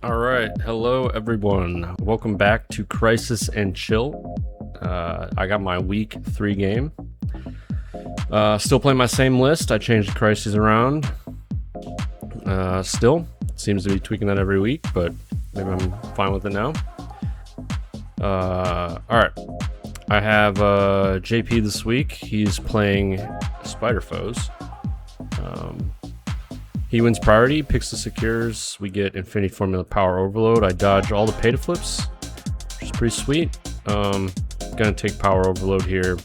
All right, hello everyone. Welcome back to Crisis and Chill. I got my week 3 game. Still playing my same list. I changed the crises around. Still seems to be tweaking that every week, but maybe I'm fine with it now. All right, I have JP this week. He's playing Spider Foes. He wins priority, picks the secures. We get Infinity Formula Power Overload. I dodge all the pay to flips, which is pretty sweet. Gonna take Power Overload here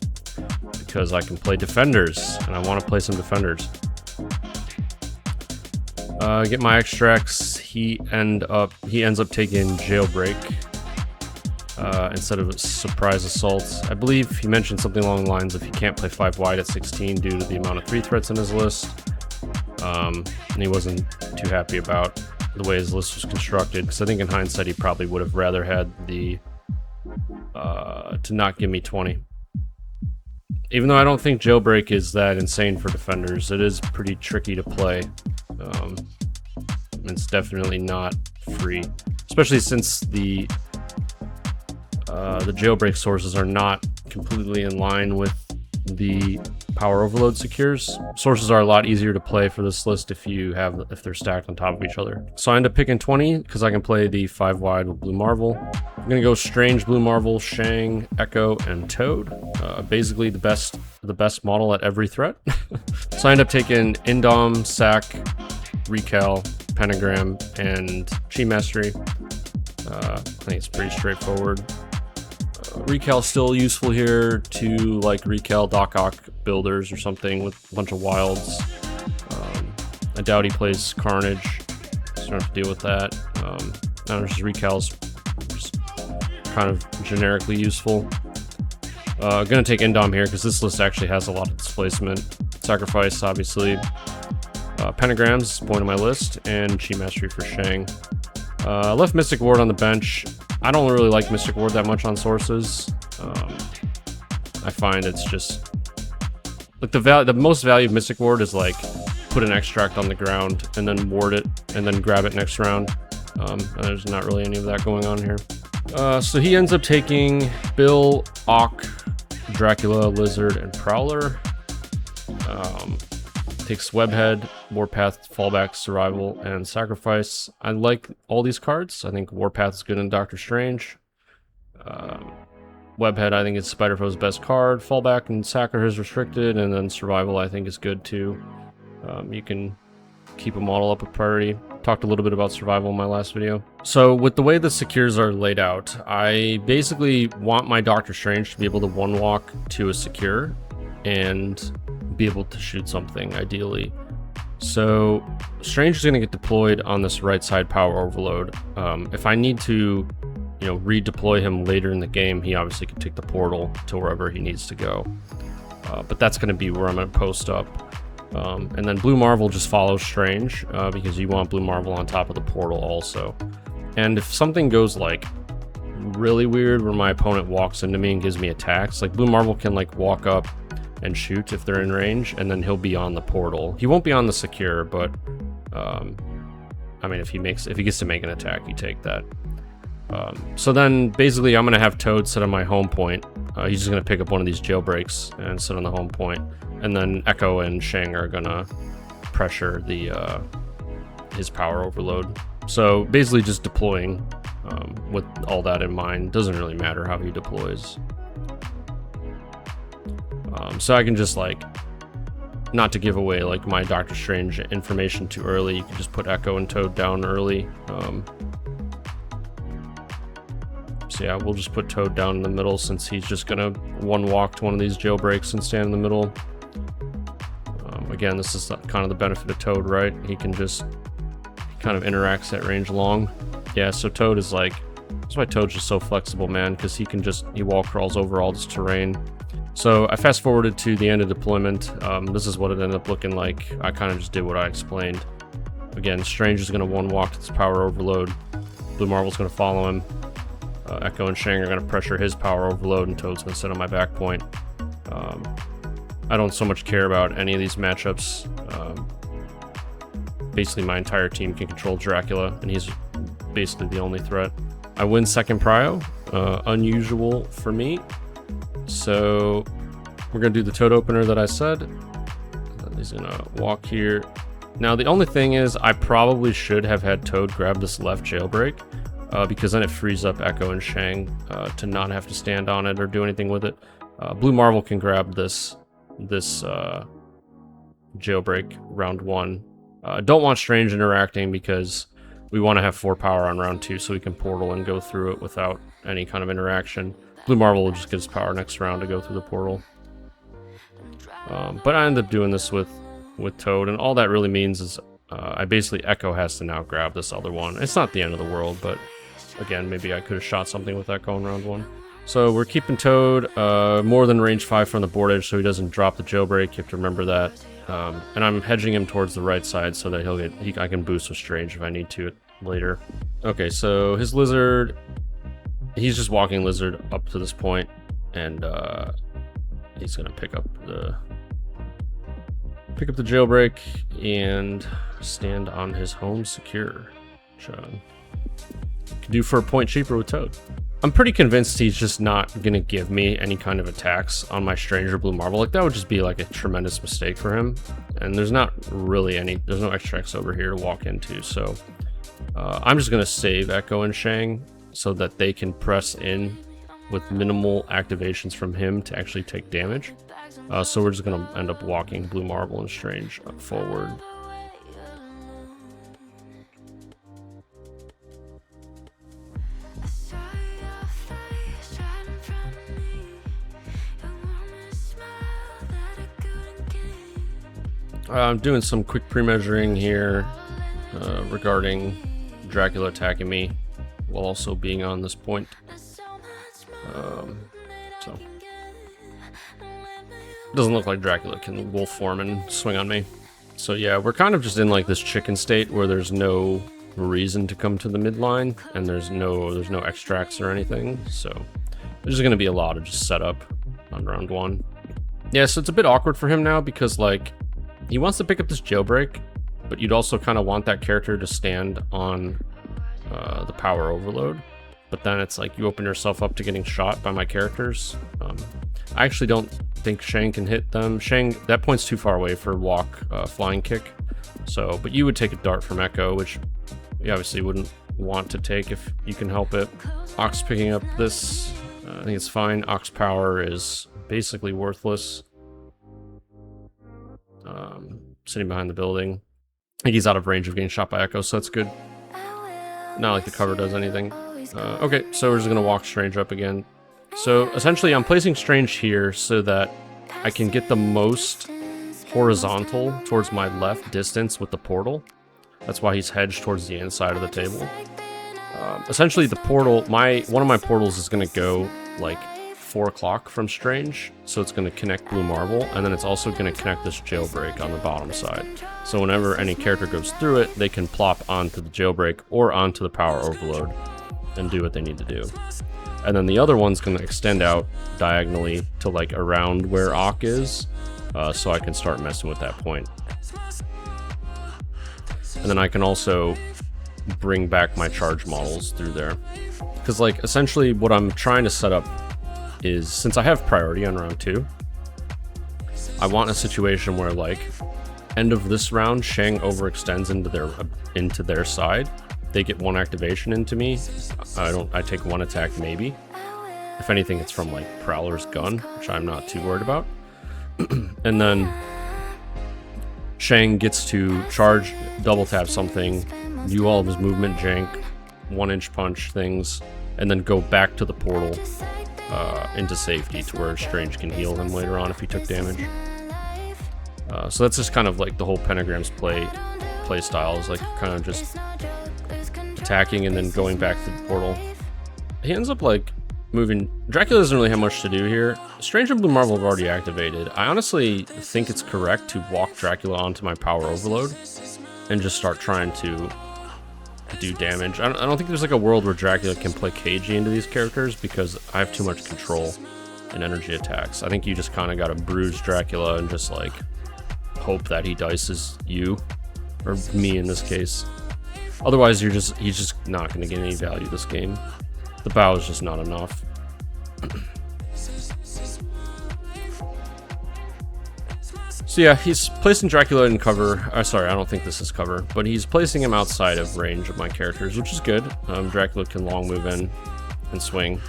because I can play defenders, and I want to play some defenders. Get my extracts. He ends up taking Jailbreak instead of Surprise Assault. I believe he mentioned something along the lines of he can't play 5 wide at 16 due to the amount of 3 threats in his list. And he wasn't too happy about the way his list was constructed, because I think in hindsight he probably would have rather had the to not give me 20. Even though I don't think Jailbreak is that insane for defenders, it is pretty tricky to play. It's definitely not free, especially since the Jailbreak sources are not completely in line with the Power Overload secures. Sources are a lot easier to play for this list if they're stacked on top of each other. So I end up picking 20 because I can play the 5 wide with Blue Marvel. I'm gonna go Strange, Blue Marvel, Shang, Echo, and Toad. Basically the best model at every threat. So I end up taking Indom, Sack, Recal, Pentagram, and Chi Mastery. I think it's pretty straightforward. Recal's still useful here to like Recal Doc Ock builders or something with a bunch of wilds. I doubt he plays Carnage, so I don't have to deal with that. I don't know, just Recal's just kind of generically useful. Gonna take Indom here because this list actually has a lot of displacement. Sacrifice, obviously. Pentagrams, point on my list, and Chi Mastery for Shang. Left Mystic Ward on the bench. I don't really like Mystic Ward that much on sources. I find it's just like the most value of Mystic Ward is like put an extract on the ground and then ward it and then grab it next round. And there's not really any of that going on here. So he ends up taking Bill, Ock, Dracula, Lizard, and Prowler. Takes Webhead, Warpath, Fallback, Survival, and Sacrifice. I like all these cards. I think Warpath is good in Doctor Strange. Webhead, I think is Spider Foe's best card. Fallback and Sacker is restricted, and then Survival I think is good too. You can keep a model up with priority. Talked a little bit about Survival in my last video. So with the way the secures are laid out, I basically want my Doctor Strange to be able to one walk to a secure and be able to shoot something ideally. So Strange is going to get deployed on this right side Power Overload. If I need to, redeploy him later in the game, he obviously can take the portal to wherever he needs to go. But that's going to be where I'm going to post up. And then Blue Marvel just follows Strange because you want Blue Marvel on top of the portal also. And if something goes like really weird where my opponent walks into me and gives me attacks, like Blue Marvel can like walk up and shoot if they're in range, and then he'll be on the portal. He won't be on the secure, but I mean, if he gets to make an attack, you take that. So then basically I'm gonna have Toad sit on my home point. He's just gonna pick up one of these jailbreaks and sit on the home point, and then Echo and Shang are gonna pressure his Power Overload. So basically just deploying with all that in mind. Doesn't really matter how he deploys. So I can just not to give away like my Doctor Strange information too early, you can just put Echo and Toad down early. So yeah, we'll just put Toad down in the middle since he's just gonna one walk to one of these jailbreaks and stand in the middle. Again, this is kind of the benefit of Toad, right? He kind of interacts at range long. Yeah, so Toad is that's why Toad's just so flexible, man, because he wall crawls over all this terrain. So I fast forwarded to the end of deployment. This is what it ended up looking like. I kind of just did what I explained. Again, Strange is going to one walk to this Power Overload. Blue Marvel's going to follow him. Echo and Shang are going to pressure his Power Overload, and Toad's going to sit on my back point. I don't so much care about any of these matchups. Basically, my entire team can control Dracula, and he's basically the only threat. I win second prio, unusual for me. So we're gonna do the toad opener that I said. He's gonna walk here. Now the only thing is I probably should have had Toad grab this left jailbreak, because then it frees up Echo and Shang to not have to stand on it or do anything with it. Blue Marvel can grab this jailbreak round 1. Don't want Strange interacting because we want to have 4 power on round 2 so we can portal and go through it without any kind of interaction. Blue Marvel will just get his power next round to go through the portal. But I end up doing this with Toad, and all that really means is I basically Echo has to now grab this other one. It's not the end of the world, but again, maybe I could have shot something with Echo in round 1. So we're keeping Toad more than range 5 from the board edge so he doesn't drop the jailbreak. You have to remember that. And I'm hedging him towards the right side so that I can boost with Strange if I need to later. Okay, so his Lizard, he's just walking Lizard up to this point, and he's gonna pick up the jailbreak and stand on his home secure, which can do for a point cheaper with Toad. I'm pretty convinced he's just not gonna give me any kind of attacks on my Stranger Blue Marvel. Like, that would just be like a tremendous mistake for him. And there's not really there's no extra X over here to walk into. So I'm just gonna save Echo and Shang so that they can press in with minimal activations from him to actually take damage. So we're just gonna end up walking Blue Marvel and Strange up forward. I'm doing some quick pre-measuring here regarding Dracula attacking me while also being on this point. So it doesn't look like Dracula can wolf form and swing on me. So yeah, we're kind of just in like this chicken state where there's no reason to come to the midline and there's no extracts or anything. So there's going to be a lot of just setup on round 1. Yeah, so it's a bit awkward for him now because like he wants to pick up this jailbreak, but you'd also kind of want that character to stand on the power overload. But then it's like you open yourself up to getting shot by my characters. I actually don't think Shang can hit them. Shang, that point's too far away for walk flying kick. So, but you would take a dart from Echo, which you obviously wouldn't want to take if you can help it. Ox picking up this, I think it's fine. Ox power is basically worthless. Sitting behind the building. I think he's out of range of getting shot by Echo, so that's good. Not like the cover does anything. Okay, so we're just gonna walk Strange up again. So essentially I'm placing Strange here so that I can get the most horizontal towards my left distance with the portal. That's why he's hedged towards the inside of the table. Essentially the portal, one of my portals is gonna go like 4 o'clock from Strange, so it's going to connect Blue Marvel, and then it's also going to connect this jailbreak on the bottom side. So whenever any character goes through it, they can plop onto the jailbreak or onto the power overload and do what they need to do. And then the other one's going to extend out diagonally to like around where Ock is, so I can start messing with that point. And then I can also bring back my charge models through there. Because like essentially what I'm trying to set up is, since I have priority on round 2, I want a situation where like end of this round Shang overextends into their side. They get 1 activation into me. I take 1 attack maybe. If anything, it's from like Prowler's gun, which I'm not too worried about. And then Shang gets to charge, double tap something, do all of his movement jank, 1-inch punch things, and then go back to the portal into safety to where Strange can heal him later on if he took damage. So that's just kind of like the whole Pentagram's play style, is like kind of just attacking and then going back to the portal. He ends up like moving. Dracula doesn't really have much to do here. Strange and Blue Marvel have already activated. I honestly think it's correct to walk Dracula onto my power overload and just start trying to do damage. I don't think there's like a world where Dracula can play cagey into these characters because I have too much control in energy attacks. I think you just kind of got to bruise Dracula and just like hope that he dices you, or me in this case. Otherwise, he's just not going to get any value this game. The bow is just not enough. So yeah, he's placing Dracula in cover. Sorry, I don't think this is cover, but he's placing him outside of range of my characters, which is good. Dracula can long move in and swing.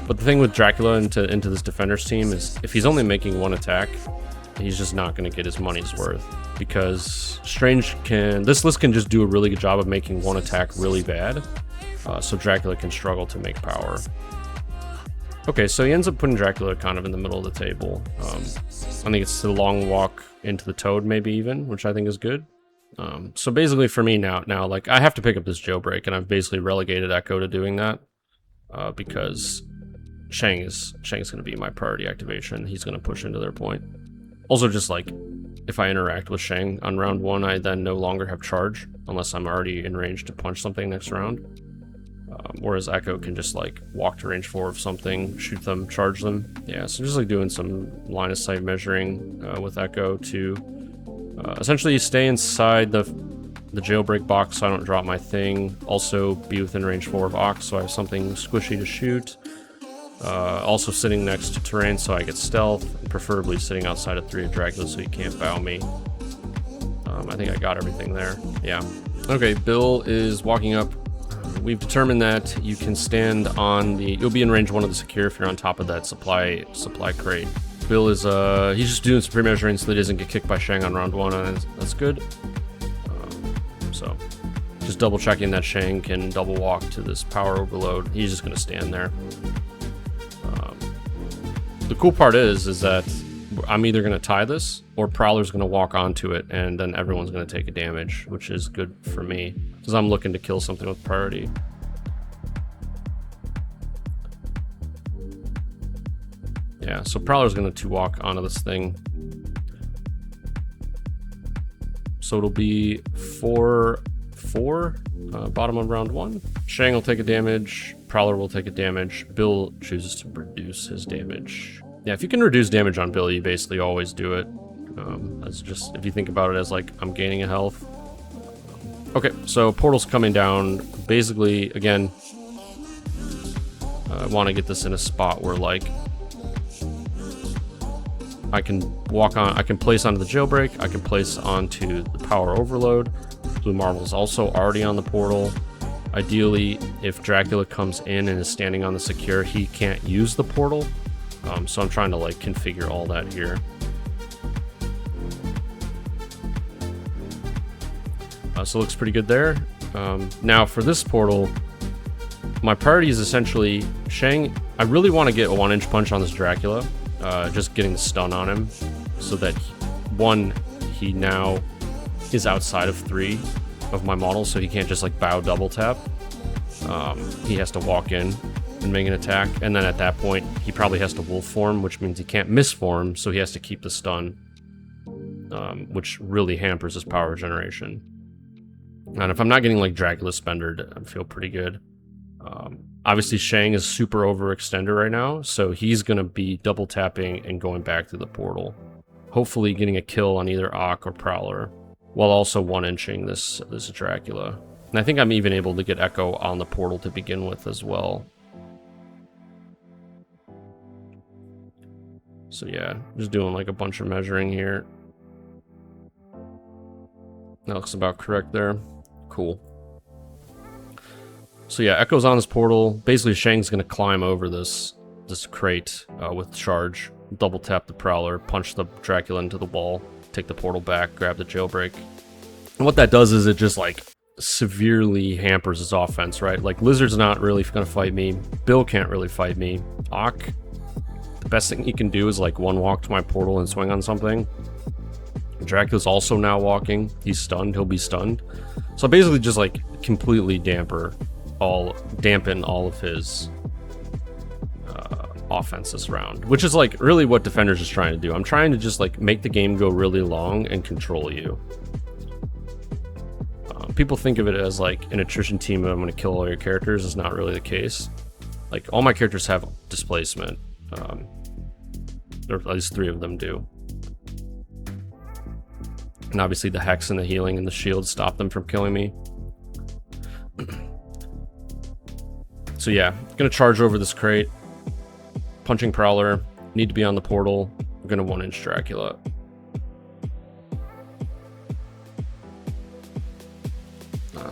But the thing with Dracula into this defender's team is if he's only making one attack, he's just not going to get his money's worth, because this list can just do a really good job of making one attack really bad, so Dracula can struggle to make power. Okay, so he ends up putting Dracula kind of in the middle of the table. I think it's the long walk into the Toad, maybe even, which I think is good. So basically for me now, like, I have to pick up this jailbreak, and I've basically relegated Echo to doing that, because Shang is going to be my priority activation. He's going to push into their point. Also, just like, if I interact with Shang on round 1, I then no longer have charge, unless I'm already in range to punch something next round. Whereas Echo can just like walk to range 4 of something, shoot them, charge them. Yeah, so just like doing some line of sight measuring with Echo to essentially stay inside the jailbreak box so I don't drop my thing. Also be within range 4 of Ox so I have something squishy to shoot. Also sitting next to terrain so I get stealth, and preferably sitting outside of 3 of Dracula so he can't bow me. I think I got everything there. Yeah. Okay, Bill is walking up. We've determined that you can stand on you'll be in range 1 of the secure if you're on top of that supply crate. Bill is, he's just doing some pre-measuring so that he doesn't get kicked by Shang on round 1, and that's good. So, just double checking that Shang can double walk to this power overload. He's just gonna stand there. The cool part is that I'm either gonna tie this, or Prowler's gonna walk onto it, and then everyone's gonna take a damage, which is good for me, because I'm looking to kill something with priority. Yeah, so Prowler's gonna 2-walk onto this thing. So it'll be 4-4, bottom of round 1. Shang will take a damage, Prowler will take a damage, Bill chooses to reduce his damage. Yeah, if you can reduce damage on Bill, you basically always do it. That's just, if you think about it as like, I'm gaining a health. Okay, so Portal's coming down. Basically, again, I want to get this in a spot where like, I can place onto the jailbreak, I can place onto the power overload. Blue Marvel's also already on the portal. Ideally, if Dracula comes in and is standing on the secure, he can't use the portal. So I'm trying to like configure all that here. So it looks pretty good there. Now for this portal, my priority is essentially Shang. I really want to get a 1-inch punch on this Dracula, just getting the stun on him, so that he now is outside of 3 of my models, so he can't just like bow double tap. He has to walk in and make an attack, and then at that point he probably has to wolf form, which means he can't miss form, so he has to keep the stun, which really hampers his power generation. And if I'm not getting like Dracula spendered, I feel pretty good. Obviously Shang is super overextended right now, so he's gonna be double tapping and going back to the portal, hopefully getting a kill on either Ock or Prowler, while also 1-inching this Dracula. And I think I'm even able to get Echo on the portal to begin with as well. So yeah, just doing like a bunch of measuring here. That looks about correct there. Cool. So yeah, Echo's on this portal. Basically, Shang's gonna climb over this crate with charge, double tap the Prowler, punch the Dracula into the wall, take the portal back, grab the jailbreak. And what that does is it just like severely hampers his offense, right? Like Lizard's not really gonna fight me. Bill can't really fight me. Ock, the best thing he can do is like 1-walk to my portal and swing on something. Dracula's also now walking. He's stunned. He'll be stunned. So I basically just like completely dampen all of his offense this round, which is like really what Defender's is trying to do. I'm trying to just like make the game go really long and control you. People think of it as like an attrition team and I'm going to kill all your characters. Is not really the case. Like all my characters have displacement. Or at least 3 of them do. And obviously the Hex and the healing and the shield stop them from killing me. So yeah, gonna charge over this crate. Punching Prowler, need to be on the portal. I'm gonna 1-inch Dracula.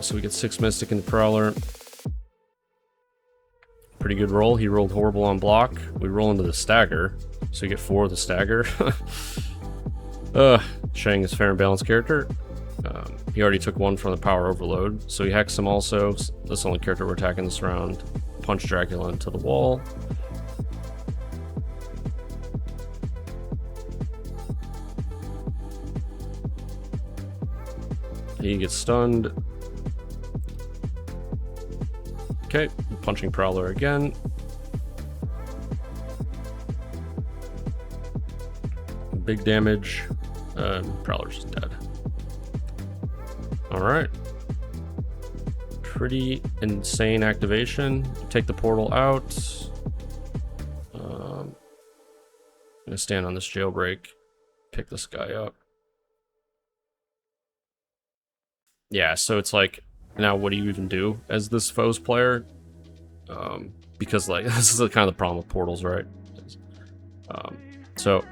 So we get 6 Mystic in the Prowler. Pretty good roll. He rolled horrible on block. We roll into the stagger, so you get 4 of the stagger. Shang is fair and balanced character. He already took 1 from the power overload, so he hacks him also. That's the only character we're attacking this round. Punch Dracula into the wall. He gets stunned. Okay, punching Prowler again. Big damage. Prowler's dead. Alright. Pretty insane activation. Take the portal out. I'm gonna stand on this jailbreak. Pick this guy up. Yeah, so it's like, now what do you even do as this foes player? Because like, this is kind of the problem with portals, right? So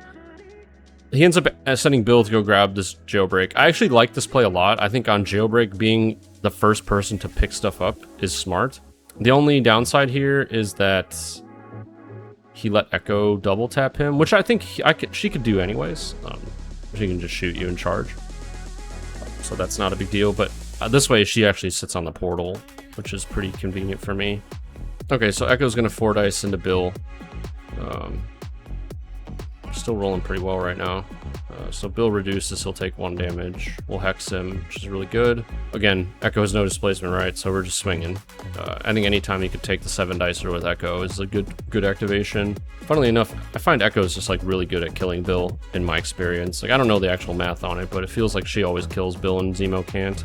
he ends up sending Bill to go grab this jailbreak. I actually like this play a lot. I think on jailbreak, being the first person to pick stuff up is smart. The only downside here is that he let Echo double tap him, which I think she could do anyways. She can just shoot you and charge. So that's not a big deal, but this way she actually sits on the portal, which is pretty convenient for me. Okay, so Echo's gonna 4 dice into Bill. Still rolling pretty well right now. So Bill reduces, he'll take 1 damage. We'll hex him, which is really good. Again, Echo has no displacement, right? So we're just swinging. I think anytime you could take the 7 dicer with Echo is a good activation. Funnily enough, I find Echo is just like really good at killing Bill in my experience. Like, I don't know the actual math on it, but it feels like she always kills Bill and Zemo can't.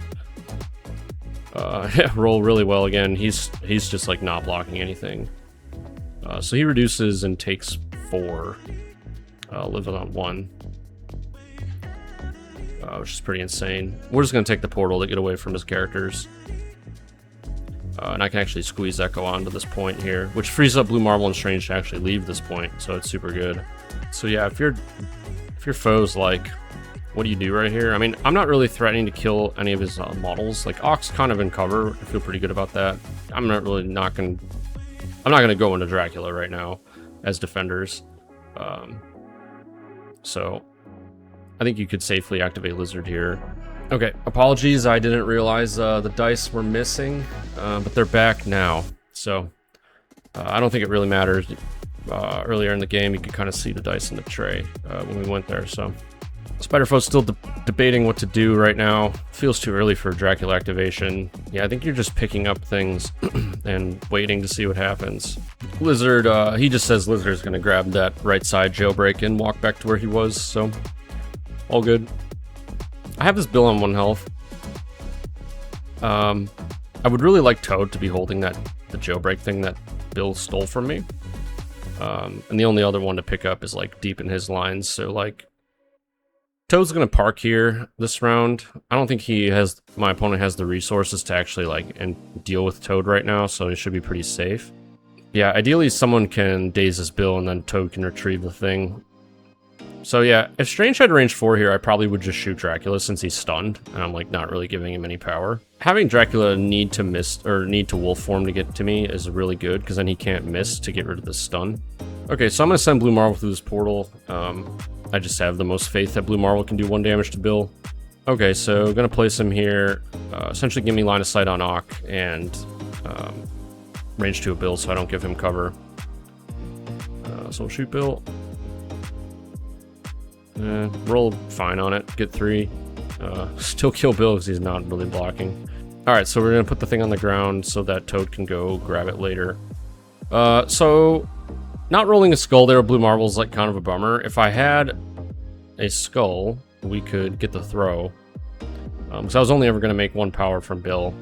Yeah, roll really well again. He's just like not blocking anything. So he reduces and takes 4. Living on 1. Which is pretty insane. We're just going to take the portal to get away from his characters. And I can actually squeeze Echo onto this point here, which frees up Blue Marble and Strange to actually leave this point, so it's super good. So yeah, if your foe's like, what do you do right here? I mean, I'm not really threatening to kill any of his models. Like, Ox kind of in cover. I feel pretty good about that. I'm not going to go into Dracula right now as defenders. So I think you could safely activate Lizard here. Okay, apologies, I didn't realize the dice were missing, but they're back now. So I don't think it really matters. Earlier in the game, you could kind of see the dice in the tray when we went there. So Spiderfoot's still debating what to do right now. Feels too early for Dracula activation. Yeah, I think you're just picking up things and waiting to see what happens. Lizard, he just says Lizard's gonna grab that right side jailbreak and walk back to where he was, so all good. I have this Bill on 1 health. I would really like Toad to be holding the jailbreak thing that Bill stole from me. And the only other one to pick up is like deep in his lines, so like Toad's gonna park here this round. I don't think my opponent has the resources to actually like and deal with Toad right now, so it should be pretty safe. Yeah, ideally someone can daze this Bill and then Toad can retrieve the thing. So yeah, if Strange had range 4 here, I probably would just shoot Dracula since he's stunned, and I'm like not really giving him any power. Having Dracula need to wolf form to get to me is really good, because then he can't miss to get rid of the stun. Okay, so I'm gonna send Blue Marble through this portal. I just have the most faith that Blue Marble can do 1 damage to Bill. Okay, so gonna place him here, essentially give me line of sight on Ock, and range 2 of Bill so I don't give him cover. So we'll shoot Bill. Roll fine on it, get 3. Still kill Bill because he's not really blocking. Alright, so we're gonna put the thing on the ground so that Toad can go grab it later. So not rolling a skull there with Blue Marble is like kind of a bummer. If I had a skull, we could get the throw. Because I was only ever gonna make 1 power from Bill,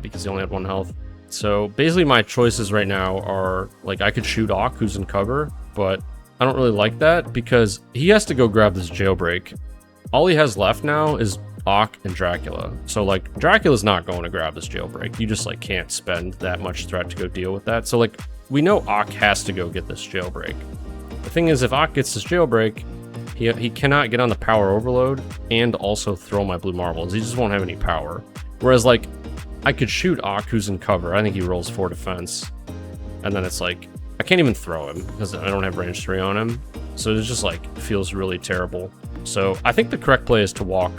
because he only had 1 health. So basically my choices right now are, like, I could shoot Ock, who's in cover, but I don't really like that because he has to go grab this jailbreak. All he has left now is Ock and Dracula. So like Dracula's not going to grab this jailbreak. You just like can't spend that much threat to go deal with that. So like we know Ock has to go get this jailbreak. The thing is, if Ock gets this jailbreak, he cannot get on the power overload and also throw my blue marbles. He just won't have any power. Whereas like I could shoot Ock, who's in cover. I think he rolls 4 defense. And then it's like, I can't even throw him because I don't have range 3 on him. So it just like feels really terrible. So I think the correct play is to walk.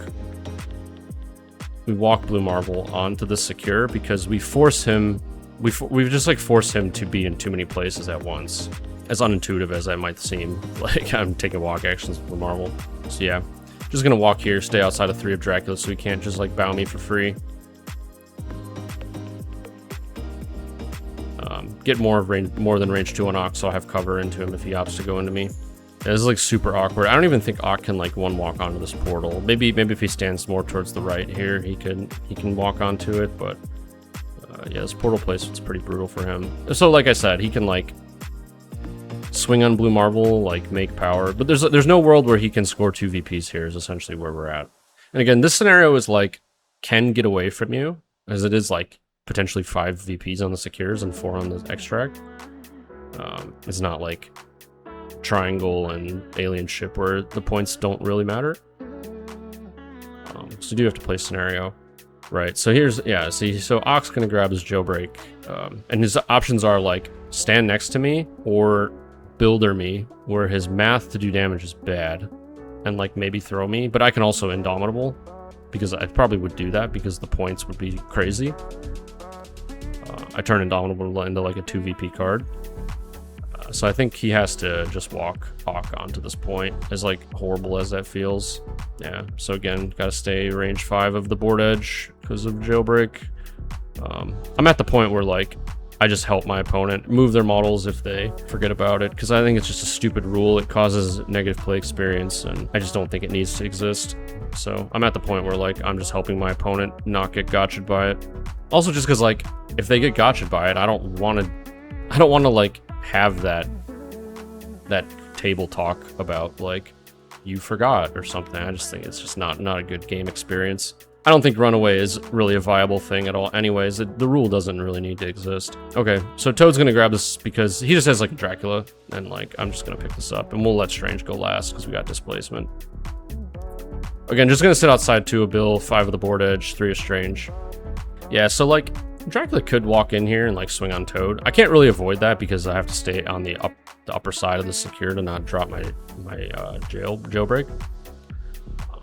We walk blue marble onto the secure because we force him. We've just like forced him to be in too many places at once. As unintuitive as that might seem, like I'm taking walk actions with blue marble. So yeah, just gonna walk here, stay outside of 3 of Dracula so he can't just like bow me for free. Get more than range 2 on Ock, so I have cover into him if he opts to go into me. This is like super awkward. I don't even think Ock can like one walk onto this portal. Maybe if he stands more towards the right here, he can walk onto it. But yeah, this portal placement's pretty brutal for him. So like I said, he can like swing on blue marble, like make power. But there's no world where he can score 2 VPs here. Is essentially where we're at. And again, this scenario is like can get away from you, as it is like potentially 5 VPs on the secures and 4 on the extract. It's not like triangle and alien ship where the points don't really matter. So you do have to play scenario, right? So here's, yeah, see, so Ock's gonna grab his jailbreak, and his options are like stand next to me or builder me, where his math to do damage is bad, and like maybe throw me, but I can also Indomitable, because I probably would do that because the points would be crazy. I turn Indomitable into like a 2 VP card. So I think he has to just walk Ock onto this point, as like horrible as that feels. Yeah, so again, gotta stay range 5 of the board edge because of jailbreak. I'm at the point where like I just help my opponent move their models if they forget about it, because I think it's just a stupid rule. It causes negative play experience, and I just don't think it needs to exist. So I'm at the point where like I'm just helping my opponent not get gotcha'd by it. Also, just because like if they get gotcha'd by it, I don't want to like have that table talk about like you forgot or something. I just think it's just not a good game experience. I don't think runaway is really a viable thing at all. Anyways, the rule doesn't really need to exist. Okay, so Toad's gonna grab this because he just has like a Dracula, and like I'm just gonna pick this up, and we'll let Strange go last because we got displacement. Again, just gonna sit outside 2 of Bill, 5 of the board edge, 3 of Strange. Yeah, so like Dracula could walk in here and like swing on Toad. I can't really avoid that because I have to stay on the upper side of the secure to not drop my jailbreak.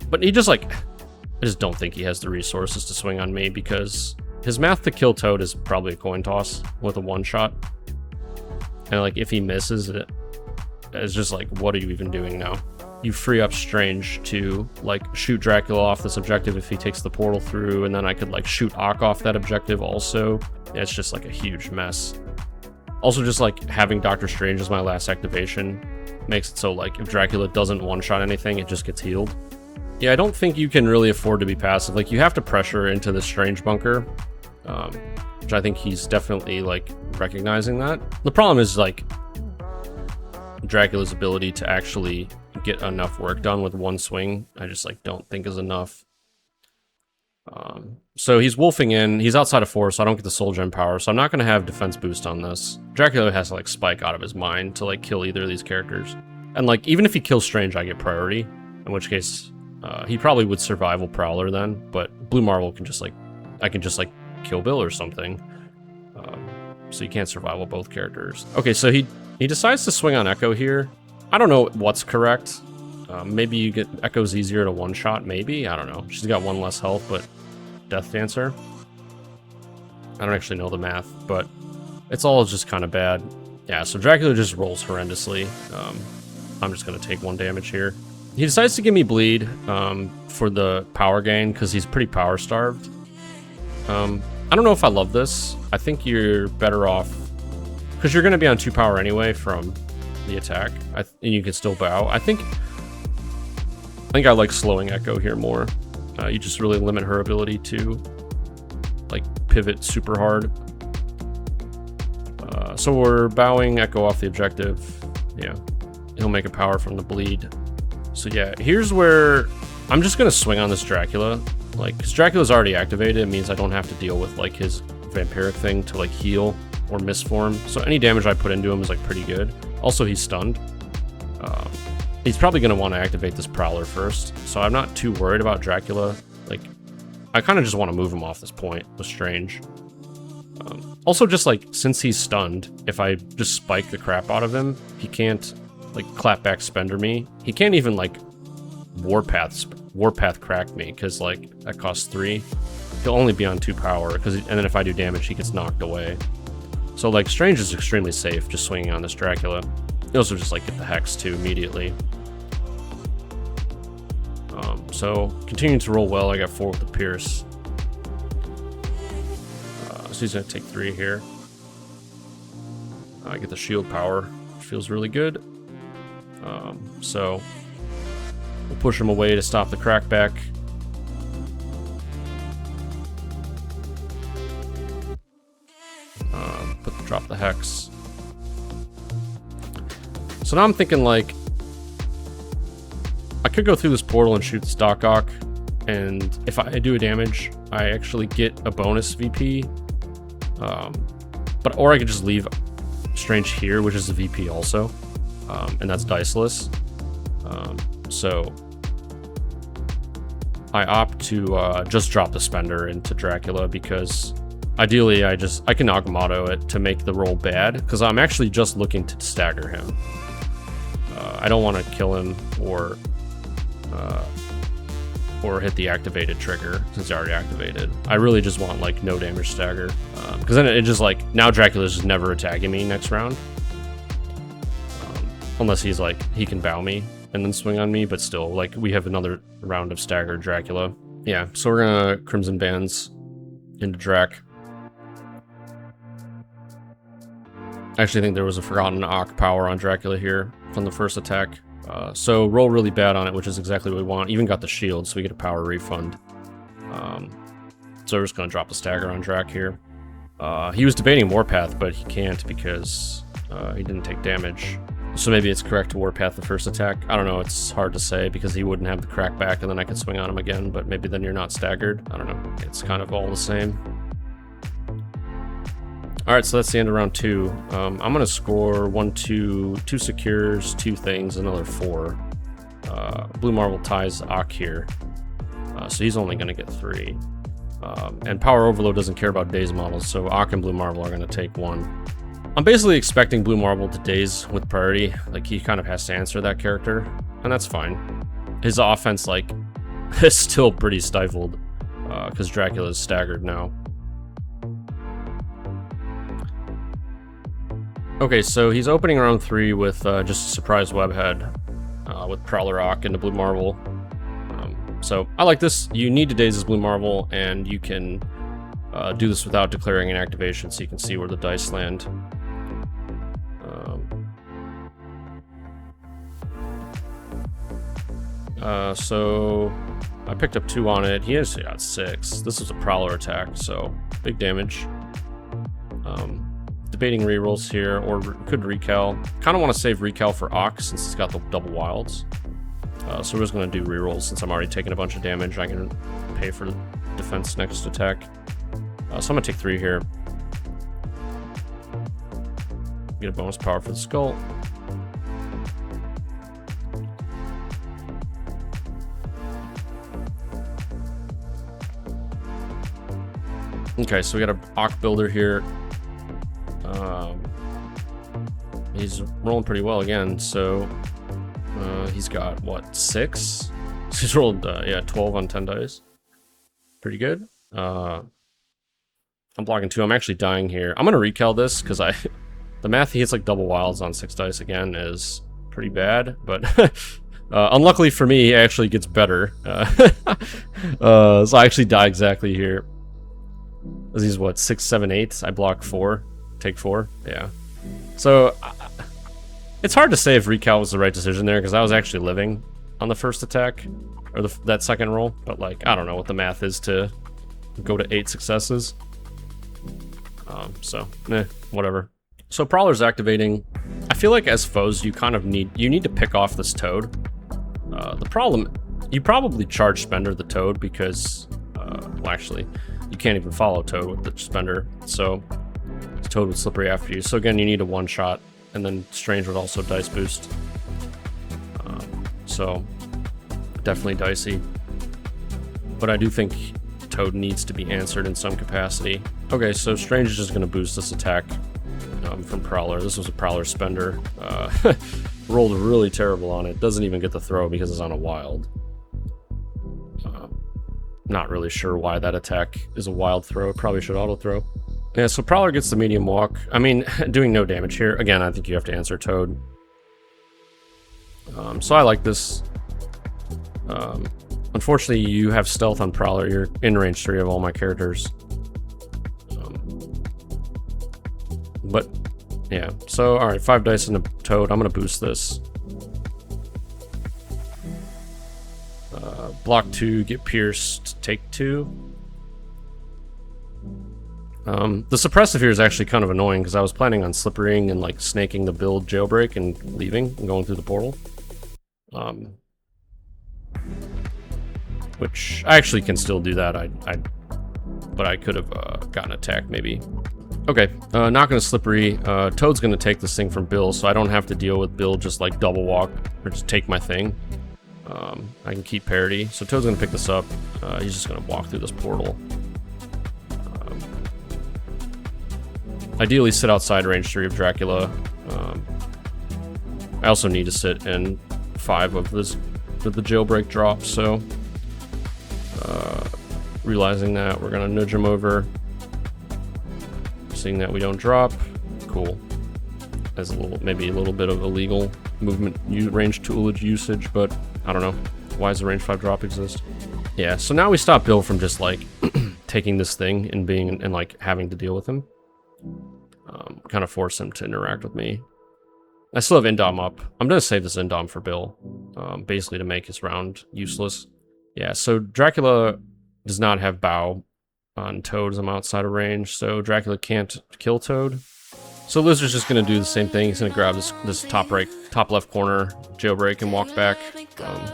But he just like, I just don't think he has the resources to swing on me because his math to kill Toad is probably a coin toss with a 1-shot. And like if he misses it, it's just like, what are you even doing now? You free up Strange to like shoot Dracula off this objective if he takes the portal through, and then I could like shoot Ock off that objective also. Yeah, it's just like a huge mess. Also, just like having Doctor Strange as my last activation makes it so like if Dracula doesn't 1-shot anything, it just gets healed. Yeah, I don't think you can really afford to be passive. Like you have to pressure into the Strange bunker, which I think he's definitely like recognizing that. The problem is like Dracula's ability to actually get enough work done with 1 swing, I just like don't think is enough. So he's wolfing in, he's outside of 4, so I don't get the soul gem power, so I'm not gonna have defense boost on this. Dracula has to like spike out of his mind to like kill either of these characters. And like even if he kills Strange, I get priority, in which case he probably would survival Prowler then, but Blue Marvel can just like, I can just like kill Bill or something. So you can't survival both characters. Okay, so he decides to swing on Echo here. I don't know what's correct. Maybe you get Echo's easier to 1-shot, maybe? I don't know. She's got 1 less health, but Death Dancer? I don't actually know the math, but it's all just kind of bad. Yeah, so Dracula just rolls horrendously. I'm just going to take 1 damage here. He decides to give me bleed for the power gain because he's pretty power starved. I don't know if I love this. I think you're better off because you're going to be on 2 power anyway from the attack, and you can still bow. I think I like slowing Echo here more. You just really limit her ability to like pivot super hard. So we're bowing Echo off the objective. Yeah, he'll make a power from the bleed. So yeah, here's where I'm just gonna swing on this Dracula, like, because Dracula's already activated. It means I don't have to deal with like his vampiric thing to like heal or misform. So any damage I put into him is like pretty good. Also, he's stunned. He's probably gonna want to activate this Prowler first, so I'm not too worried about Dracula. Like, I kind of just want to move him off this point with Strange. Also, just like, since he's stunned, if I just spike the crap out of him, he can't like clapback spender me. He can't even like warpath crack me, because like that costs 3. He'll only be on 2 power, and then if I do damage, he gets knocked away. So like Strange is extremely safe just swinging on this Dracula. You also just like get the Hex too immediately. So continuing to roll well. I got 4 with the Pierce. So he's gonna take 3 here. I get the shield power, which feels really good. So we'll push him away to stop the crackback. Drop the Hex. So now I'm thinking like I could go through this portal and shoot the Stock Ock, and if I do a damage, I actually get a bonus VP. Or I could just leave Strange here, which is a VP also, and that's diceless. So I opt to just drop the Spender into Dracula, because ideally I can Agamotto it to make the roll bad, because I'm actually just looking to stagger him. I don't want to kill him or hit the activated trigger, since it's already activated. I really just want like no damage stagger, because then it just like, now Dracula's just never attacking me next round, unless he's like, he can bow me and then swing on me, but still, like, we have another round of staggered Dracula. Yeah, so we're gonna Crimson Bands into Drac. I actually think there was a Forgotten Ock power on Dracula here from the first attack. So roll really bad on it, which is exactly what we want. Even got the shield, so we get a power refund. So we're just going to drop the stagger on Drac here. He was debating Warpath, but he can't because he didn't take damage. So maybe it's correct to Warpath the first attack. I don't know, it's hard to say because he wouldn't have the crackback and then I could swing on him again, but maybe then you're not staggered. I don't know. It's kind of all the same. Alright, so that's the end of round 2. I'm going to score 1, 2 secures, 2 things, another 4. Blue Marble ties Ock here, so he's only going to get 3. And Power Overload doesn't care about daze models, so Ock and Blue Marble are going to take 1. I'm basically expecting Blue Marble to daze with priority. Like, he kind of has to answer that character, and that's fine. His offense, like, is still pretty stifled, because Dracula is staggered now. Okay, so he's opening round 3 with just a surprise webhead with Prowler Ock into Blue Marble. So I like this. You need to daze his Blue Marble, and you can do this without declaring an activation, so you can see where the dice land. So I picked up 2 on it. He has got 6. This is a Prowler attack, so big damage. Debating rerolls here, or could recal. Kind of want to save recal for Ock since it's got the double wilds. So we're just going to do rerolls since I'm already taking a bunch of damage. I can pay for defense next attack. So I'm going to take 3 here. Get a bonus power for the skull. Okay, so we got a Ock builder here. He's rolling pretty well again, so he's got, what, 6? He's rolled, yeah, 12 on 10 dice. Pretty good. I'm blocking 2. I'm actually dying here. I'm going to recal this, because the math he hits like double wilds on 6 dice again is pretty bad, but unluckily for me, he actually gets better. So I actually die exactly here. He's what, 6, 7, 8? I block 4, take 4. Yeah. So it's hard to say if recal was the right decision there, because I was actually living on the first attack, or that second roll. But like, I don't know what the math is to go to 8 successes. So whatever. So Prowler's activating. I feel like as foes, you kind of need to pick off this Toad. The problem You probably charge Spender the Toad because, well, actually, you can't even follow Toad with the Spender, so Toad would slippery after you. So again, you need a one-shot, and then Strange would also dice boost. So definitely dicey. But I do think Toad needs to be answered in some capacity. Okay, so Strange is just going to boost this attack from Prowler. This was a Prowler Spender. Rolled really terrible on it. Doesn't even get the throw because it's on a wild. Not really sure why that attack is a wild throw. It probably should auto throw. Yeah, so Prowler gets the medium walk. I mean, doing no damage here. Again, I think you have to answer Toad. So I like this. Unfortunately, you have stealth on Prowler. You're in range 3 of all my characters. But yeah, so all right, 5 dice into Toad. I'm gonna boost this. Block 2, get pierced, take 2. The suppressive here is actually kind of annoying because I was planning on slippering and like snaking the build jailbreak and leaving and going through the portal. Which I actually can still do that. But I could have gotten attacked maybe. Okay, not gonna slippery. Toad's gonna take this thing from Bill, so I don't have to deal with Bill just like double walk or just take my thing. I can keep parity. So Toad's gonna pick this up. He's just gonna walk through this portal. Ideally sit outside range 3 of Dracula. I also need to sit in 5 of the jailbreak drop, so realizing that, we're gonna nudge him over. Seeing that we don't drop, cool. As a little, maybe a little bit of illegal movement range toolage usage, but I don't know. Why does the range 5 drop exist? Yeah, so now we stop Bill from just like taking this thing and being and like having to deal with him. Kind of force him to interact with me. I still have Indom up. I'm gonna save this Indom for Bill, basically to make his round useless. Yeah, so Dracula does not have bow on Toad as I'm outside of range, so Dracula can't kill Toad. So Lizard's just gonna do the same thing. He's gonna grab this top left corner jailbreak and walk back. I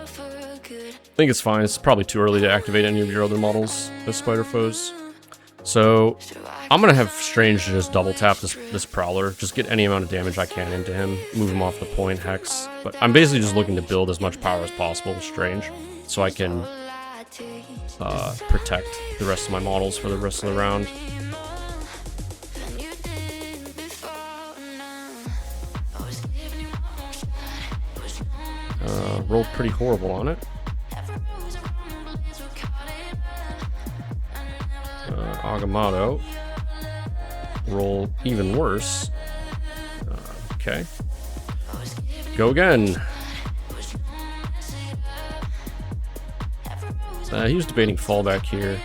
think it's fine. It's probably too early to activate any of your other models as spider foes. So I'm gonna have Strange just double tap this Prowler, just get any amount of damage I can into him, move him off the point, hex. But I'm basically just looking to build as much power as possible with Strange, so I can protect the rest of my models for the rest of the round. Rolled pretty horrible on it. Agamotto. Roll even worse. Okay. Go again. He was debating fallback here,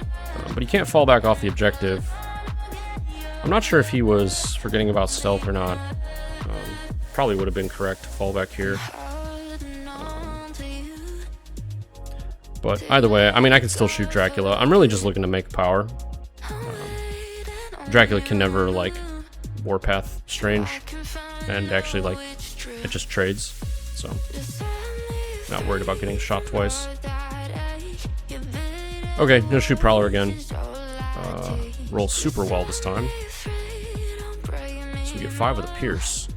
but he can't fall back off the objective. I'm not sure if he was forgetting about stealth or not. Probably would have been correct to fall back here. But either way, I mean, I can still shoot Dracula. I'm really just looking to make power. Dracula can never, like, Warpath Strange, and actually, like, it just trades, so not worried about getting shot twice. Okay, gonna shoot Prowler again. Roll super well this time. So we get 5 with a Pierce.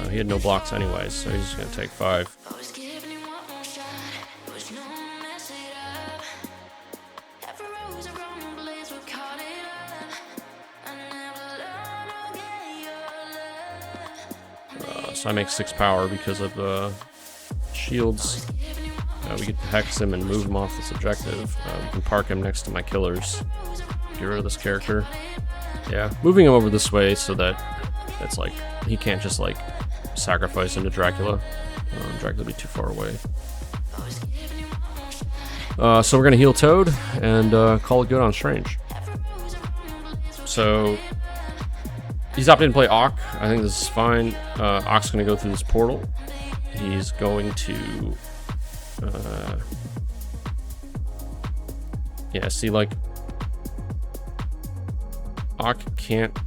He had no blocks anyways, so he's just gonna take 5. So I make 6 power because of the shields. We get to hex him and move him off this objective. We can park him next to my killers. Get rid of this character. Yeah, moving him over this way so that it's like he can't just like sacrifice into Dracula. Dracula would be too far away. So we're gonna heal Toad and call it good on Strange. So he's opted to play Auk. I think this is fine. Auk's gonna go through this portal. He's going to yeah, see, like, Auk can't,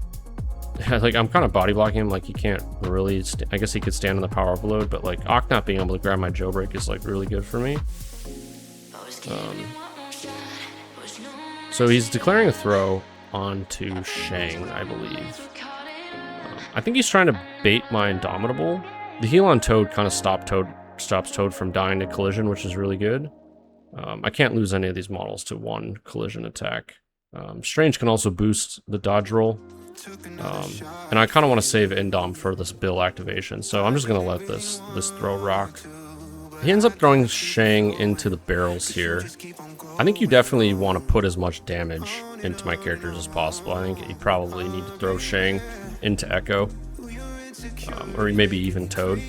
like, I'm kind of body blocking him, like, he can't really, I guess he could stand on the power overload, but, like, Auk not being able to grab my jailbreak is, like, really good for me. So he's declaring a throw onto Shang, I believe. I think he's trying to bait my Indomitable. The heal on Toad kind of stops Toad from dying to collision, which is really good. I can't lose any of these models to one collision attack. Strange can also boost the dodge roll. And I kind of want to save Indom for this Bill activation, so I'm just going to let this throw rock. He ends up throwing Shang into the barrels here. I think you definitely want to put as much damage into my characters as possible. I think you probably need to throw Shang into Echo, or maybe even Toad.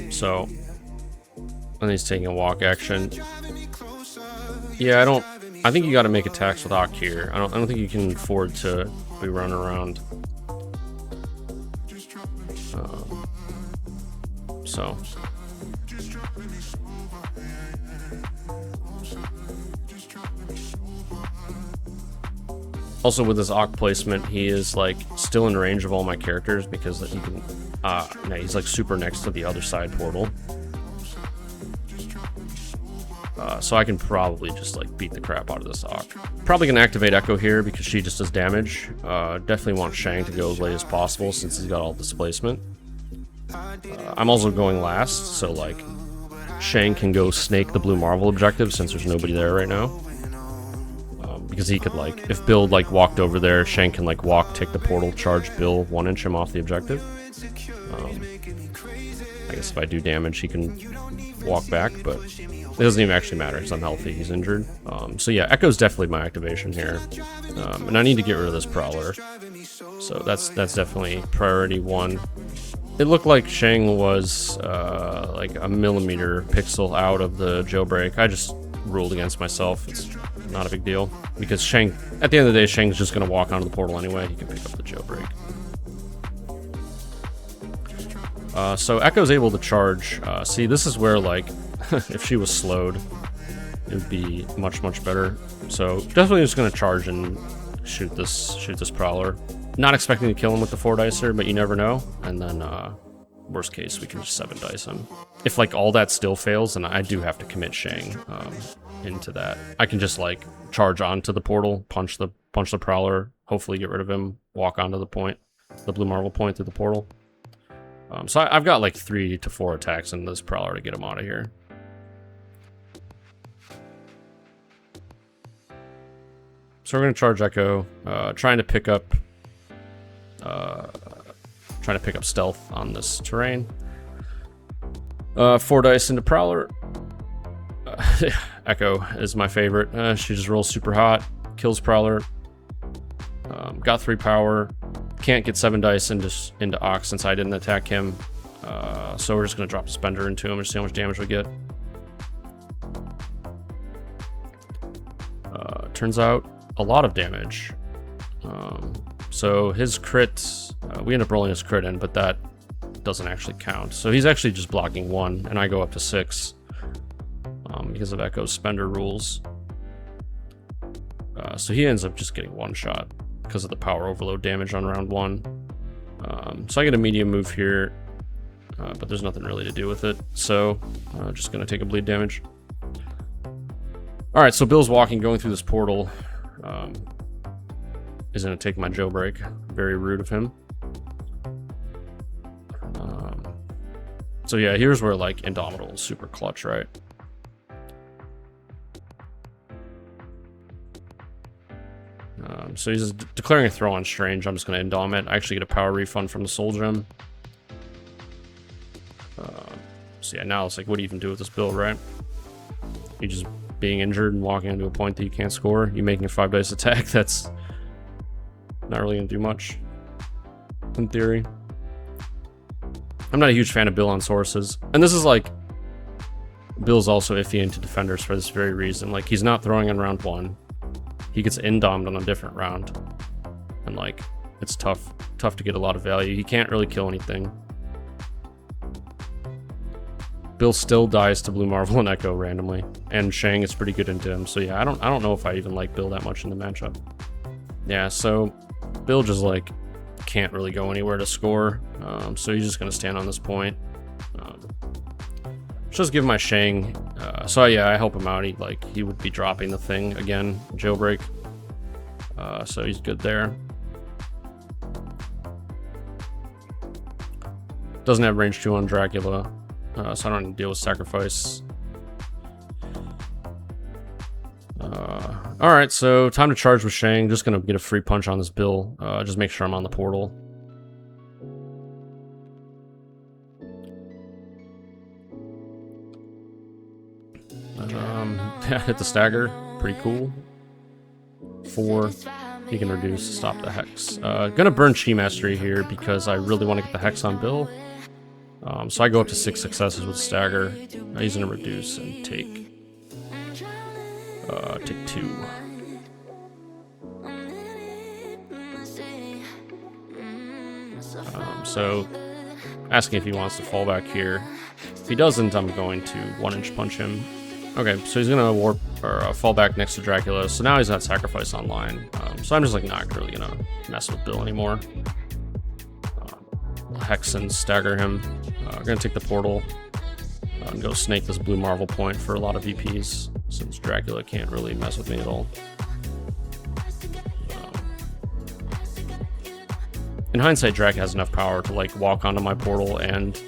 So, and he's taking a walk action. Yeah, I think you got to make attacks with Ock here. I don't think you can afford to be running around. So. Also, with his Ock placement, he is like still in range of all my characters because he can. No, he's like super next to the other side portal. So I can probably just like beat the crap out of this Ock. Probably gonna activate Echo here because she just does damage. Definitely want Shang to go as late as possible since he's got all displacement. I'm also going last, so like Shang can go snake the Blue Marvel objective since there's nobody there right now. Because he could like, if Bill like walked over there, Shang can like walk, take the portal, charge Bill, 1-inch him off the objective. I guess if I do damage, he can walk back, but it doesn't even actually matter because I'm healthy. He's injured. So yeah, Echo's definitely my activation here, and I need to get rid of this Prowler. So that's definitely priority 1. It looked like Shang was like a millimeter pixel out of the jailbreak. I just ruled against myself. It's not a big deal because Shang, at the end of the day, Shang's just gonna walk onto the portal anyway. He can pick up the jailbreak. So Echo's able to charge. See, this is where like if she was slowed, it would be much better. So definitely just gonna charge and shoot this Prowler. Not expecting to kill him with the 4-dicer, but you never know. And then worst case, we can just 7-dice him. If like all that still fails, then I do have to commit Shang into that. I can just like charge onto the portal, punch the Prowler, hopefully get rid of him, walk onto the point, the Blue Marvel point through the portal. So I've got like 3 to 4 attacks in this Prowler to get him out of here. So we're gonna charge Echo, trying to pick up stealth on this terrain. 4 dice into Prowler. Echo is my favorite. She just rolls super hot, kills Prowler. Got 3 power. Can't get 7 dice into Ox since I didn't attack him. So we're just gonna drop a Spender into him and see how much damage we get. Turns out a lot of damage. So his crit, we end up rolling his crit in, but that doesn't actually count. So he's actually just blocking 1, and I go up to 6 because of Echo's Spender rules. So he ends up just getting 1 shot because of the power overload damage on round 1. So I get a medium move here, but there's nothing really to do with it. So just gonna take a bleed damage. All right, so Bill's walking, going through this portal. Is gonna take my jailbreak. Very rude of him. So yeah, here's where like Indomitable is super clutch, right? So he's declaring a throw on Strange. I'm just gonna Indom it. I actually get a power refund from the Soul Gem. So yeah, now it's like, what do you even do with this build, right? You just being injured and walking into a point that you can't score. You making a 5-dice attack, that's not really gonna do much, in theory. I'm not a huge fan of Bill on sources. And this is like, Bill's also iffy into defenders for this very reason. Like, he's not throwing in round 1. He gets Indommed on a different round. And like, it's tough to get a lot of value. He can't really kill anything. Bill still dies to Blue Marvel and Echo randomly. And Shang is pretty good into him. So yeah, I don't know if I even like Bill that much in the matchup. Yeah, so Bill just like can't really go anywhere to score. So he's just gonna stand on this point. Just give my Shang. So yeah, I help him out. He would be dropping the thing again, jailbreak. So he's good there. Doesn't have range 2 on Dracula, so I don't need to deal with sacrifice. All right, so time to charge with Shang. Just gonna get a free punch on this Bill. Just make sure I'm on the portal. Hit the stagger, pretty cool. 4, he can reduce, stop the hex. Gonna burn Chi Mastery here because I really want to get the hex on Bill. So I go up to 6 successes with stagger. He's gonna reduce and take 2. So asking if he wants to fall back here. If he doesn't, I'm going to 1-inch punch him. Okay, so he's gonna warp or fall back next to Dracula. So now he's got sacrifice online. So I'm just like not really gonna mess with Bill anymore. Hex and stagger him. I'm gonna take the portal and go snake this blue Marvel point for a lot of VPs, since Dracula can't really mess with me at all. In hindsight, Drac has enough power to like walk onto my portal and,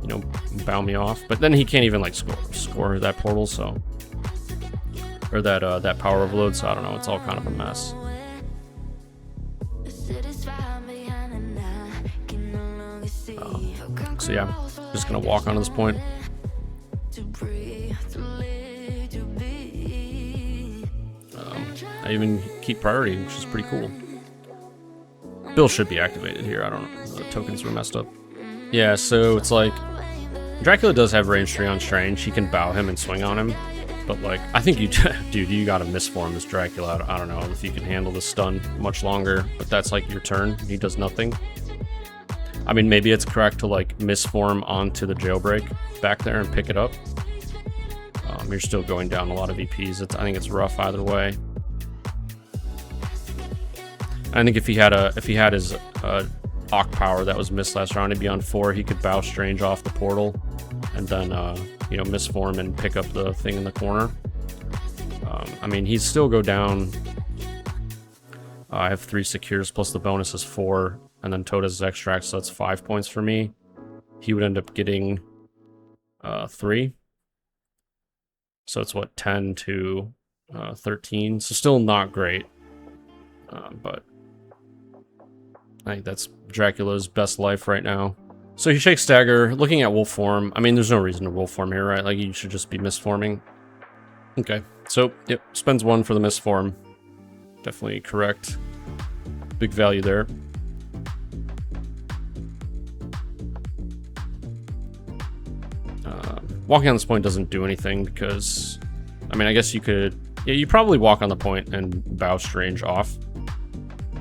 you know, bow me off, but then he can't even like score that portal, so, or that power overload. So I don't know. It's all kind of a mess. So yeah, just gonna walk onto this point. I even keep priority, which is pretty cool. Bill should be activated here. I don't know. The tokens were messed up. Yeah, so it's like Dracula does have range 3 on Strange. He can bow him and swing on him. But like, I think you, dude, you gotta misform this Dracula. I don't know if you can handle the stun much longer, but that's like your turn. He does nothing. I mean, maybe it's correct to like misform onto the jailbreak back there and pick it up. You're still going down a lot of VPs. I think it's rough either way. I think if he had his Ock power that was missed last round, he'd be on 4. He could bow Strange off the portal, and then you know, misform and pick up the thing in the corner. I mean, he'd still go down. I have 3 secures plus the bonus is 4, and then Toad has his extract, so that's 5 points for me. He would end up getting 3. So it's what, 10 to 13. So still not great, but I think that's Dracula's best life right now. So he shakes stagger, looking at wolf form. I mean, there's no reason to wolf form here, right? Like, you should just be misforming. Okay, so, yep, spends 1 for the misform. Definitely correct. Big value there. Walking on this point doesn't do anything because, I mean, I guess you could, yeah, you probably walk on the point and bow Strange off,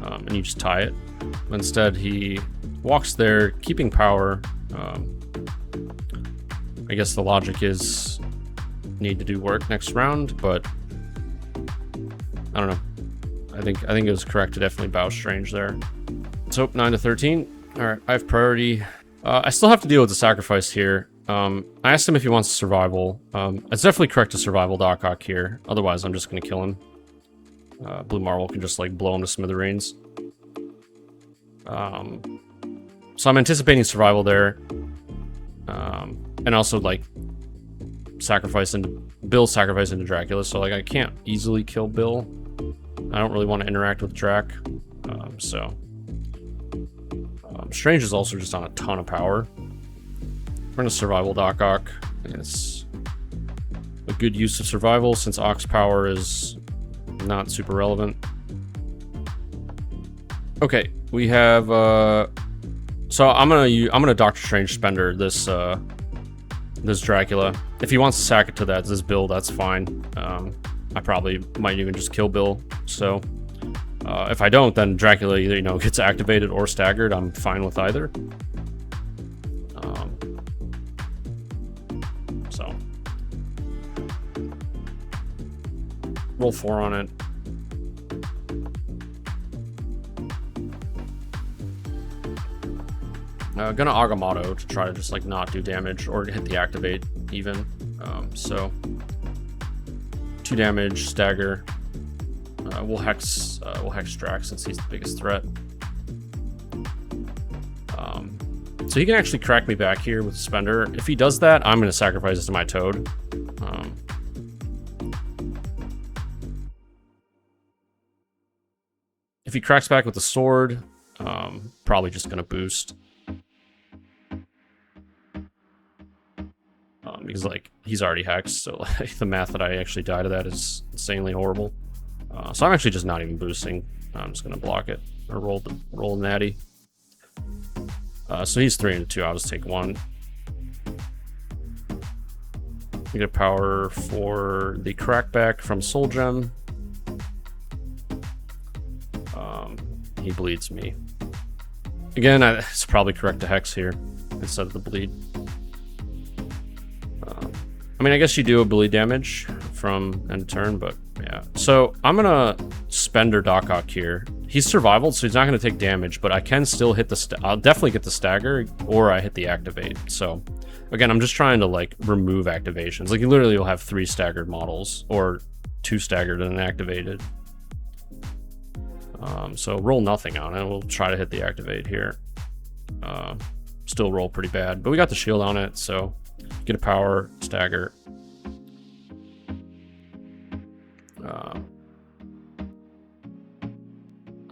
and you just tie it. Instead, he walks there, keeping power. I guess the logic is need to do work next round, but I don't know. I think it was correct to definitely bow Strange there. So 9 to 13. All right, I have priority. I still have to deal with the sacrifice here. I asked him if he wants survival. It's definitely correct to survival Doc Ock here. Otherwise, I'm just gonna kill him. Blue Marvel can just like blow him to smithereens. So I'm anticipating survival there, and also like Bill sacrifice into Dracula. So like I can't easily kill Bill. I don't really want to interact with Drac. Strange is also just on a ton of power. We're gonna survival Doc Ock. It's a good use of survival since Ock's power is not super relevant. Okay, we have so I'm gonna Doctor Strange Spender this this Dracula. If he wants to sack it to this Bill, that's fine. I probably might even just kill Bill. So if I don't, then Dracula either, you know, gets activated or staggered. I'm fine with either. So roll 4 on it. Gonna Agamotto to try to just like not do damage or hit the activate even. So 2 damage, stagger. We'll hex Drax since he's the biggest threat. So he can actually crack me back here with Spender. If he does that, I'm going to sacrifice this to my Toad. If he cracks back with the sword, probably just going to boost. Because like he's already hexed, so like the math that I actually die to that is insanely horrible. So I'm actually just not even boosting. I'm just going to block it or roll natty. So he's 3 and 2. I'll just take 1. We get power for the crackback from Soul Gem. He bleeds me. Again, it's probably correct to hex here instead of the bleed. I mean, I guess you do a bleed damage from end turn, but yeah. So I'm gonna Spender Doc Ock here. He's survival, so he's not gonna take damage, but I can still hit the I'll definitely get the stagger, or I hit the activate. So again, I'm just trying to like remove activations. Like you literally will have 3 staggered models, or 2 staggered and activated. So roll nothing on it. We'll try to hit the activate here. Still roll pretty bad, but we got the shield on it, so get a power, stagger.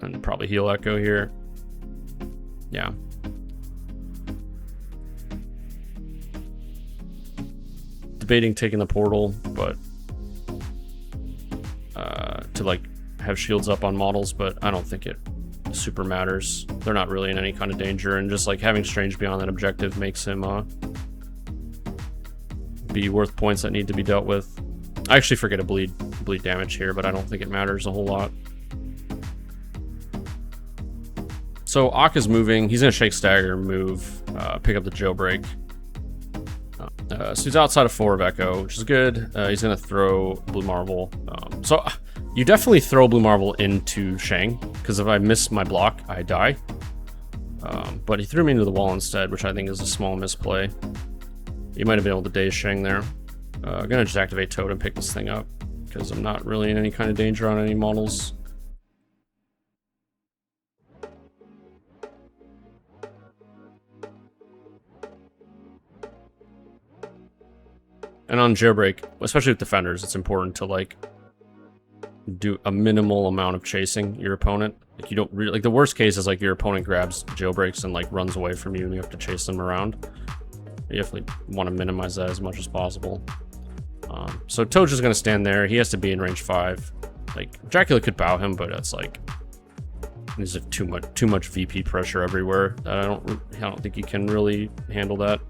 And probably heal echo here. Yeah. Debating taking the portal, but to like have shields up on models, but I don't think it super matters. They're not really in any kind of danger, and just like having Strange beyond that objective makes him be worth points that need to be dealt with. I actually forget a bleed damage here, but I don't think it matters a whole lot. So Ock is moving. He's gonna shake stagger, move, pick up the jailbreak. So he's outside of 4 of Echo, which is good. He's gonna throw Blue Marvel. So you definitely throw Blue Marvel into Shang, because if I miss my block, I die. But he threw me into the wall instead, which I think is a small misplay. You might have been able to daze Shang there. I'm gonna just activate Toad and pick this thing up, because I'm not really in any kind of danger on any models. And on jailbreak, especially with defenders, it's important to like do a minimal amount of chasing your opponent. Like you don't really, like the worst case is like your opponent grabs jailbreaks and like runs away from you and you have to chase them around. You definitely want to minimize that as much as possible. So Toad's just gonna stand there. He has to be in range 5. Like Dracula could bow him, but it's like there's too much VP pressure everywhere. I don't think he can really handle that.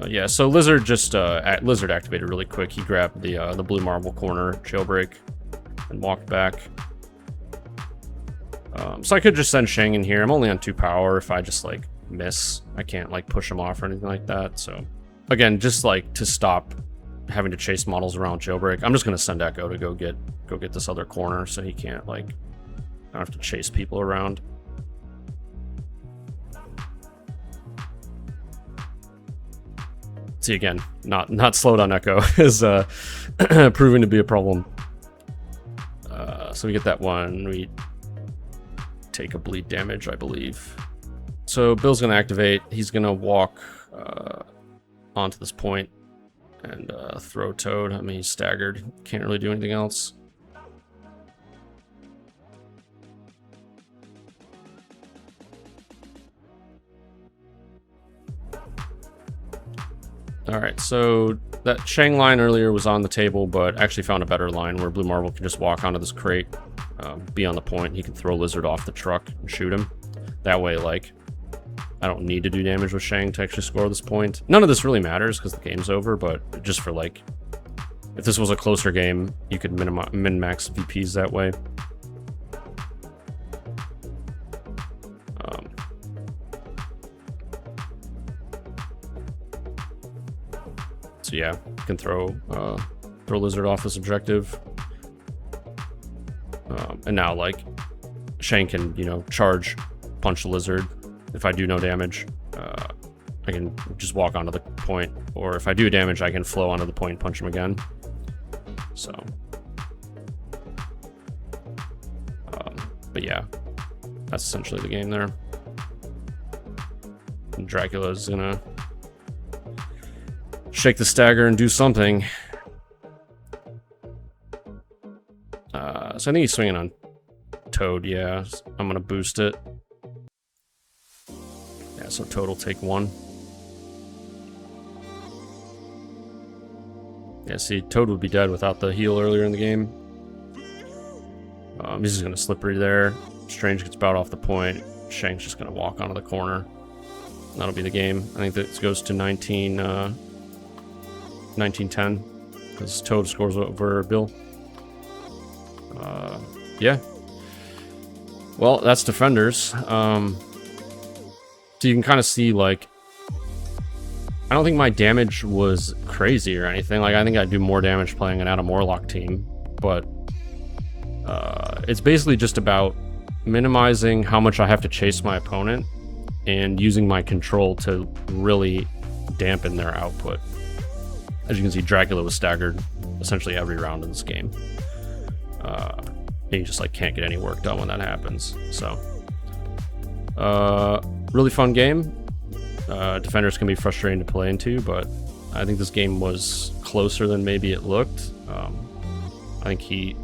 Yeah, so Lizard just Lizard activated really quick. He grabbed the Blue Marble corner jailbreak and walked back. So I could just send Shang in here. I'm only on 2 power. If I just like miss, I can't like push him off or anything like that. So again, just like to stop having to chase models around jailbreak, I'm just gonna send Echo to go get this other corner so he can't like, I don't have to chase people around. See, again, not slowed on Echo is proving to be a problem. So we get that one. We take a bleed damage, I believe. So Bill's gonna activate. He's gonna walk onto this point and throw Toad. I mean, he's staggered. Can't really do anything else. Alright, so that Shang line earlier was on the table, but actually found a better line where Blue Marble can just walk onto this crate, be on the point. He can throw Lizard off the truck and shoot him. That way, like, I don't need to do damage with Shang to actually score this point. None of this really matters because the game's over, but just for, like, if this was a closer game, you could min-max VPs that way. So yeah, can throw Lizard off this objective. And now, like, Shang can, you know, charge, punch the Lizard. If I do no damage, I I can just walk onto the point, or if I do damage, I can flow onto the point and punch him again. So, but yeah, that's essentially the game there. And Dracula's gonna shake the stagger and do something. So I think he's swinging on Toad, yeah. I'm gonna boost it. Yeah, so Toad will take 1. Yeah, see, Toad would be dead without the heal earlier in the game. He's just gonna Slippery there. Strange gets bowed off the point. Shank's just gonna walk onto the corner. That'll be the game. I think that goes to 19-10, because Toad scores over Bill. Yeah. Well, that's Defenders. So you can kind of see, like, I don't think my damage was crazy or anything. Like, I think I do more damage playing an Adam Warlock team, but it's basically just about minimizing how much I have to chase my opponent and using my control to really dampen their output. As you can see, Dracula was staggered essentially every round in this game. You just like can't get any work done when that happens. So, really fun game. Defenders can be frustrating to play into, but I think this game was closer than maybe it looked. I think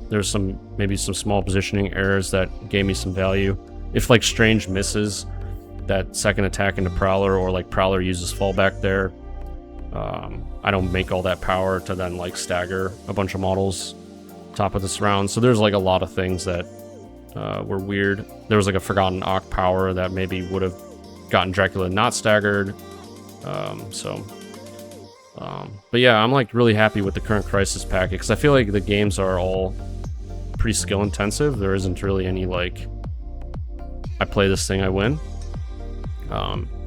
there's maybe some small positioning errors that gave me some value. If like Strange misses that second attack into Prowler, or like Prowler uses fallback there, I don't make all that power to then like stagger a bunch of models top of this round. So there's like a lot of things that were weird. There was like a Forgotten Ock power that maybe would have gotten Dracula not staggered. But yeah, I'm like really happy with the current Crisis packet, because I feel like the games are all pretty skill intensive. There isn't really any like, I play this thing, I win.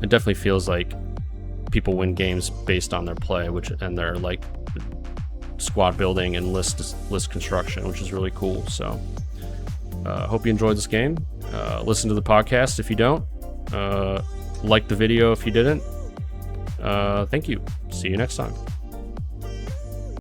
It definitely feels like people win games based on their play, and their like squad building and list construction, which is really cool. So hope you enjoyed this game. Listen to the podcast if you don't. Like the video if you didn't. Thank you. See you next time.